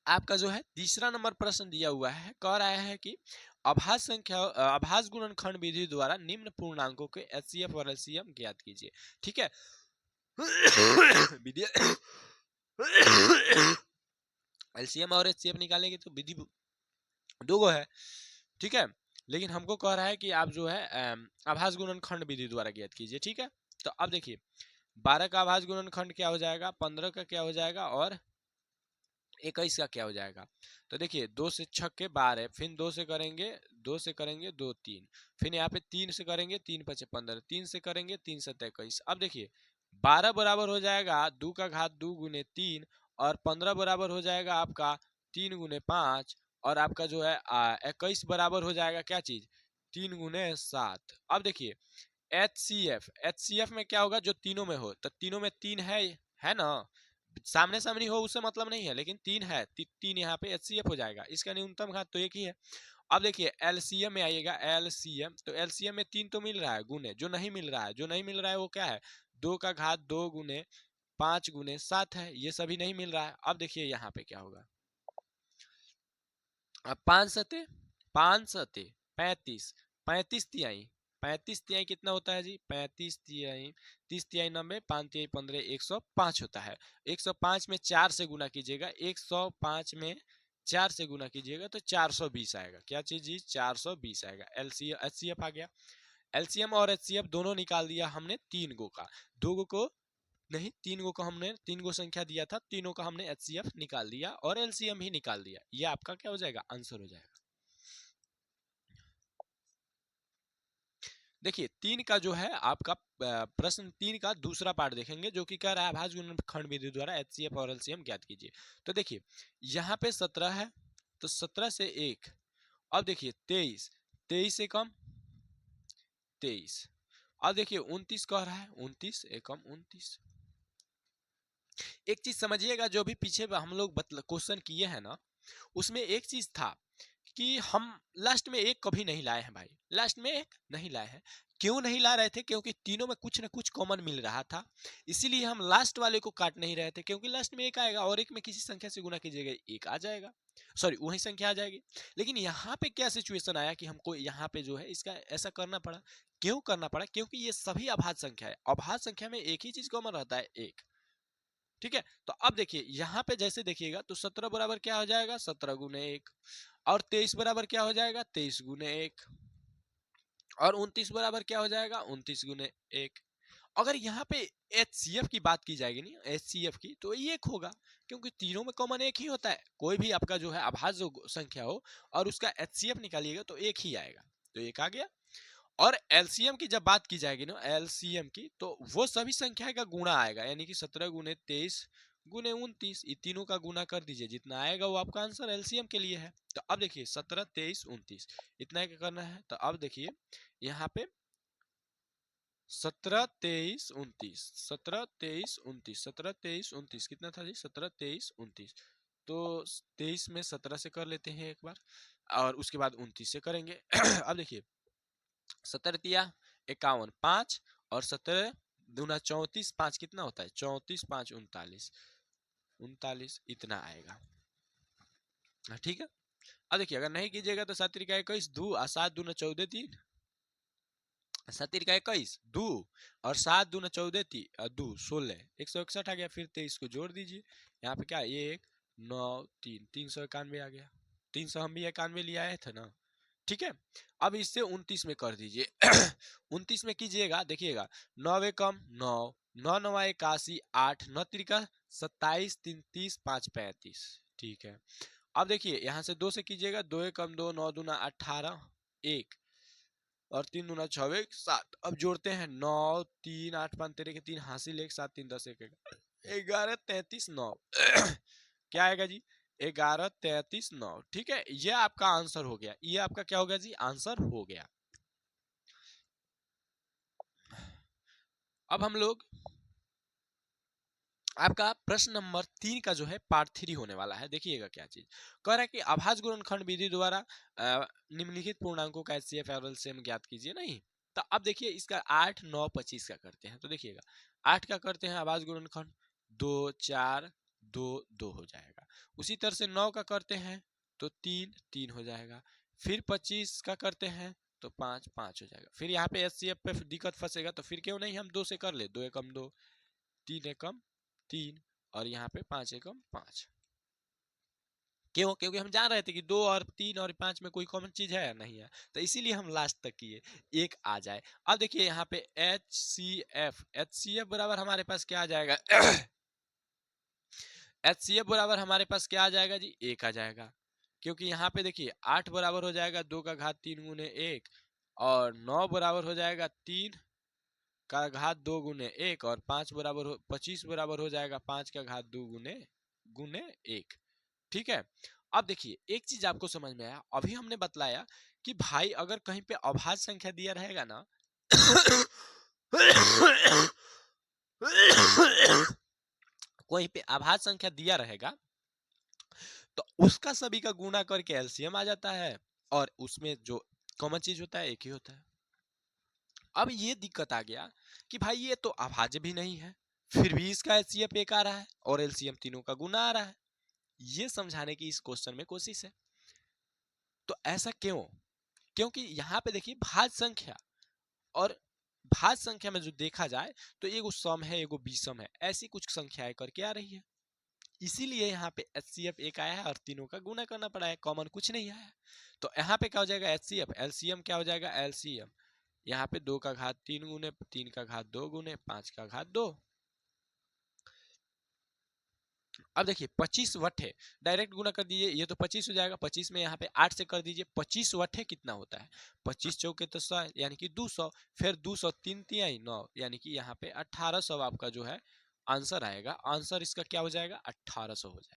आपका जो है तीसरा नंबर प्रश्न दिया हुआ है, कह रहा है कि आभास गुणनखंड विधि द्वारा निम्न पूर्णांकों के एचसीएफ और एलसीएम ज्ञात कीजिए। ठीक है विधि एलसीएम और एचसीएफ निकालने की तो विधि दो गो है, ठीक है, लेकिन हमको कह रहा है कि आप जो है आभास गुणनखंड विधि द्वारा ज्ञात कीजिए। ठीक है, तो अब देखिए 12 का आभास गुणनखंड क्या हो जाएगा, 15 का क्या हो जाएगा और 21 का क्या हो जाएगा। तो देखिए 2 से 6 के 12, फिर 2 से करेंगे 2 3, फिर यहाँ पे 3 से करेंगे 3 5 15, 3 से करेंगे 3 7 21। अब देखिए 12 बराबर हो जाएगा 2 का घात 2 गुने 3, और 15 बराबर हो जाएगा आपका 3 गुने 5, और आपका जो है 21 बराबर हो जाएगा क्या चीज, 3 गुने 7। अब देखिए एचसीएफ में क्या होगा, जो तीनों में हो, तो तीनों में 3 है ना, सामने सामने हो उससे मतलब नहीं है, लेकिन 3 है, 3 यहाँ पे एचसीएफ हो जाएगा, इसका न्यूनतम घात तो एक ही है। अब देखिए एलसीएम में आइएगा, एलसीएम तो एलसीएम में 3 तो मिल रहा है गुने, जो नहीं मिल रहा है, जो नहीं मिल रहा है वो क्या है, 2 का घात 2 गुने 5 गुने 7 है, ये सभी नहीं मिल रहा है। अब देखिए यहाँ पे क्या होगा, अब 5 सते 35 तिहाई, 35 तिहाई कितना होता है जी, 35 तिहाई 30 तिहाई 90, 5 तिहाई 15, 105 होता है। 105 में 4 से गुना कीजिएगा, 105 में 4 से गुना कीजिएगा तो 420 आएगा। क्या चीज जी, 420 आएगा। एलसीएम एचसीएफ आ गया, एलसीएम और एचसीएफ दोनों निकाल दिया हमने, 3 गो का, 2 गो को नहीं, 3 गो का हमने, 3 गो संख्या दिया था, तीनों का हमने एचसीएफ निकाल दिया और एलसीएम भी निकाल दिया। ये आपका क्या हो जाएगा, आंसर हो जाएगा। देखिए 3 का जो है आपका प्रश्न 3 का दूसरा पार्ट देखेंगे, जो कि कह रहा है आभास गुणनखंड विधि द्वारा एचसीएफ और एलसीएम ज्ञात कीजिए। तो देखिए यहाँ पे 17 है, तो 17 से 1, अब देखिए 23, 23 से कम 23, अब देखिए 29 कह रहा है, 29 एकम 29। एक चीज समझिएगा, जो भी पीछे हम लोग क्वेश्चन किए हैं ना, उसमें एक चीज था कि हम लास्ट में एक कभी नहीं लाए हैं भाई, लास्ट में एक नहीं लाए हैं। क्यों नहीं ला रहे थे, क्योंकि तीनों में कुछ ना कुछ कॉमन मिल रहा था, इसीलिए हम लास्ट वाले को काट नहीं रहे थे, क्योंकि लास्ट में एक आएगा और एक में किसी संख्या से गुना कीजिएगा एक आ जाएगा, सॉरी वही संख्या आ जाएगी। लेकिन यहाँ पे क्या सिचुएशन आया कि हमको यहाँ पे जो है इसका ऐसा करना पड़ा। क्यों करना पड़ा, क्योंकि ये सभी अभाज्य संख्या है, अभाज्य संख्या में एक ही चीज कॉमन रहता है, एक। ठीक है, तो अब देखिए यहाँ पे जैसे देखिएगा तो 17 बराबर क्या हो जाएगा, 17 गुने 1, और 23 बराबर क्या हो जाएगा, 23 गुने 1, और 29 बराबर क्या हो जाएगा, 29 गुने 1। अगर यहाँ पे एचसीएफ की बात की जाएगी, नहीं एचसीएफ की, तो ये एक होगा, क्योंकि तीनों में कॉमन एक ही होता है। कोई भी आपका जो है अभाज्य संख्या हो और उसका एचसीएफ निकालिएगा तो एक ही आएगा, तो एक आ गया। और एलसीएम की जब बात की जाएगी ना, एलसीएम की, तो वो सभी संख्या का गुणा आएगा, यानी कि 17 गुने 23 गुने 29, ये तीनों का गुना कर दीजिए, जितना आएगा वो आपका आंसर एलसीएम के लिए है। तो अब देखिए 17 23 29 इतना क्या करना है, तो अब देखिए यहाँ पे 17 23 29, 17 23 29, 17 23 29 कितना था जी, 17 23 29, तो 23 में 17 से कर लेते हैं एक बार, और उसके बाद 29 से करेंगे। अब देखिए 17 तिया 51, 5 और 17 दूना 34, 5 कितना होता है, 34 5 39, 39 इतना आएगा। ठीक है, अब देखिए अगर नहीं कीजिएगा तो 7 तिरिका 21, 2 और 7 दूना 14 3, 7 तिरिका 21 2 और 7 दूना 14 2 16, 161 आ गया। फिर 23 को जोड़ दीजिए, यहाँ पे क्या 1 9 3 391 आ गया, 300 हम भी 91 ले आए थे ना। ठीक है, अब इससे 29 में कर दीजिए। 29 में कीजिएगा, देखिएगा 9 कम 9, 9 9 81, 8 9 तिरिका 27, 3 30 5 35। ठीक है, अब देखिए यहाँ से 2 से कीजिएगा, 2 कम 2, 9 दूना 18, 1 और 3 दूना 6 7। अब जोड़ते हैं 9 3 8 5 13 के 3 हासिल 1 7 3 10 1 11 33 9। क्या आएगा जी, 11 33 9। ठीक है, ये आपका आंसर हो गया, ये आपका क्या हो गया जी, आंसर हो गया। अब हम लोग आपका प्रश्न नंबर 3 का जो है पार्ट 3 होने वाला है। देखिएगा क्या चीज कह रहा है कि आभाज्य गुणनखंड विधि द्वारा निम्नलिखित पूर्णांकों का एचसीएफ और एलसीएम ज्ञात कीजिए। नहीं, तो अब देखिए इसका 8 9 25 का करते हैं। तो देखिएगा 8 का करते हैं आभाज्य गुणनखंड, 2 4 2 2 हो जाएगा। उसी तरह से 9 का करते हैं तो 3 3 हो जाएगा। फिर 25 का करते हैं तो 5 5 हो जाएगा। फिर यहाँ पे एचसीएफ पे दिक्कत फंसेगा, तो फिर क्यों नहीं हम 2 से कर ले, 2 एकम 2, 3 एकम 3 और यहाँ पे 5 एकम 5। क्यों? क्योंकि हम जान रहे थे कि 2 और 3 और 5 में कोई कॉमन चीज है या नहीं है, तो इसीलिए हम लास्ट तक किए एक आ जाए। अब देखिए यहाँ पे एचसीएफ बराबर हमारे पास क्या आ जाएगा एचसीएफ बराबर हमारे पास क्या आ जाएगा जी, 1 आ जाएगा। क्योंकि यहाँ पे देखिए 8 बराबर हो जाएगा 2 का घात 3 गुने 1, और 9 बराबर हो जाएगा 3 का घात 2 गुने 1, और 25 बराबर हो जाएगा 5 का घात 2 गुने गुने 1। ठीक है। अब देखिए एक चीज आपको समझ में आया, अभी हमने बतलाया कि भाई अगर कहीं पे अभाज्य संख्या दिया रहेगा ना कोई पे अभाज्य संख्या दिया रहेगा तो उसका सभी का गुणा करके एलसीएम आ जाता है, और उसमें जो कॉमन चीज होता है एक ही होता है। अब ये दिक्कत आ गया कि भाई ये तो अभाज्य भी नहीं है, फिर भी इसका एचसीएफ 1 आ रहा है और एलसीएम तीनों का गुना आ रहा है। ये समझाने की इस क्वेश्चन में कोशिश है। तो ऐसा क्यों? क्योंकि यहाँ पे देखिए भाज्य संख्या, और भाज्य संख्या में जो देखा जाए तो एगो सम है एगो विषम है, ऐसी कुछ संख्याएं करके आ रही है, इसीलिए यहाँ पे एचसीएफ 1 आया है और तीनों का गुना करना पड़ा है, कॉमन कुछ नहीं आया। तो यहाँ पे क्या हो जाएगा एचसीएफ, एलसीएम क्या हो जाएगा एलसीएम, यहाँ पे 2 का घात 3 गुने 3 का घात 2 गुने 5 का घात 2। अब देखिए 25 वटे डायरेक्ट गुना कर दीजिए, ये तो 25 हो जाएगा, 25 में यहाँ पे 8 से कर दीजिए, 25 वटे कितना होता है, 25 चौके तो 100 यानी कि 200, फिर 200 3 तिहाई 9 यानी कि यहाँ पे 1800 आपका जो है आंसर आएगा। आंसर इसका क्या हो जाएगा 1800 हो जाएगा।